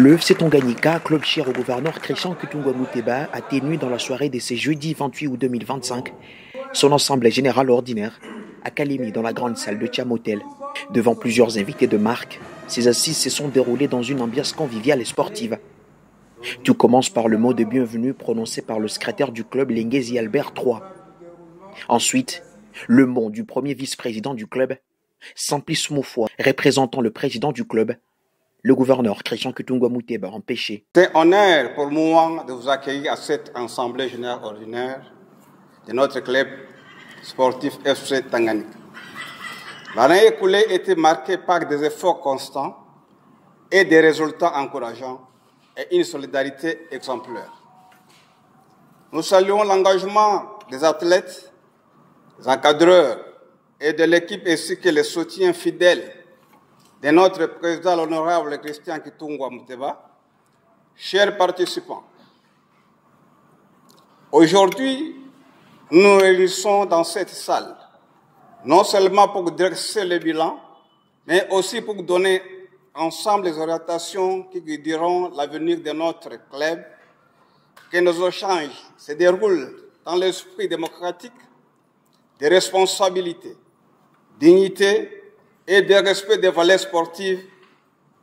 Le FC Tanganyika, club cher au gouverneur Christian Kitungwa Muteba, a tenu dans la soirée de ce jeudi 28 août 2025 son assemblée générale ordinaire à Kalemi dans la grande salle de Cham Hotel. Devant plusieurs invités de marque, ces assises se sont déroulées dans une ambiance conviviale et sportive. Tout commence par le mot de bienvenue prononcé par le secrétaire du club Lengezi Albert III. Ensuite, le mot du premier vice-président du club, Simplice Moufoua, représentant le président du club, le gouverneur Christian Kitungwa Muteba, empêché. C'est un honneur pour moi de vous accueillir à cette assemblée générale ordinaire de notre club sportif FC Tanganyika. L'année écoulée était marquée par des efforts constants et des résultats encourageants et une solidarité exemplaire. Nous saluons l'engagement des athlètes, des encadreurs et de l'équipe ainsi que le soutien fidèle de notre président l'honorable Christian Kitungwa Muteba. Chers participants, aujourd'hui, nous nous réunissons dans cette salle, non seulement pour dresser le bilan, mais aussi pour donner ensemble les orientations qui guideront l'avenir de notre club, que nos échanges se déroulent dans l'esprit démocratique, de responsabilité, dignité et de respect des valeurs sportives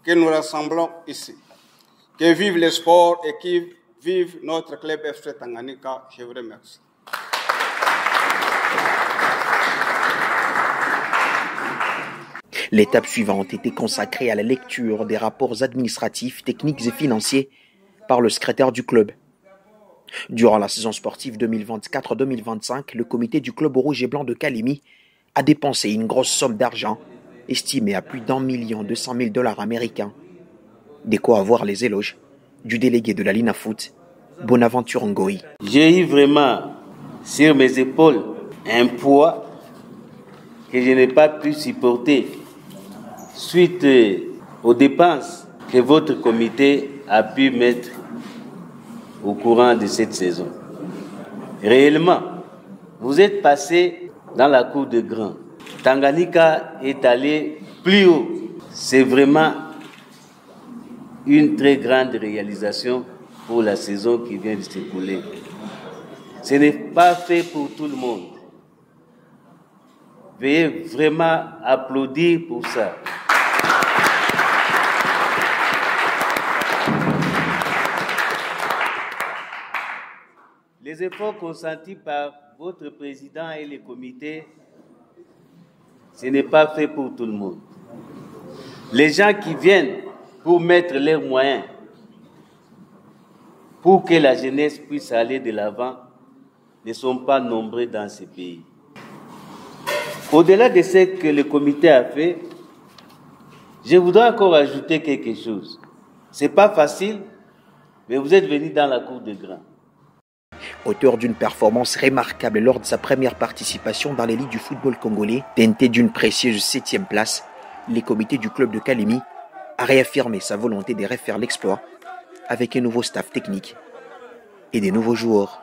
que nous rassemblons ici. Que vive le sport et que vive notre club FC Tanganyika. Je vous remercie. L'étape suivante était consacrée à la lecture des rapports administratifs, techniques et financiers par le secrétaire du club. Durant la saison sportive 2024-2025, le comité du club rouge et blanc de Kalemi a dépensé une grosse somme d'argent, estimée à plus d'1 200 000 américains. De quoi avoir les éloges du délégué de la Lina Foot, Bonaventure Ngoï. J'ai eu vraiment sur mes épaules un poids que je n'ai pas pu supporter suite aux dépenses que votre comité a pu mettre au courant de cette saison. Réellement, vous êtes passé dans la cour de grand. Tanganyika est allé plus haut. C'est vraiment une très grande réalisation pour la saison qui vient de s'écouler. Ce n'est pas fait pour tout le monde. Veuillez vraiment applaudir pour ça. Les efforts consentis par votre président et les comités, ce n'est pas fait pour tout le monde. Les gens qui viennent pour mettre leurs moyens pour que la jeunesse puisse aller de l'avant ne sont pas nombreux dans ce pays. Au-delà de ce que le comité a fait, je voudrais encore ajouter quelque chose. Ce n'est pas facile, mais vous êtes venus dans la cour de grand. Auteur d'une performance remarquable lors de sa première participation dans l'élite du football congolais, teinté d'une précieuse 7e place, les comités du club de Kalemi a réaffirmé sa volonté de refaire l'exploit avec un nouveau staff technique et des nouveaux joueurs.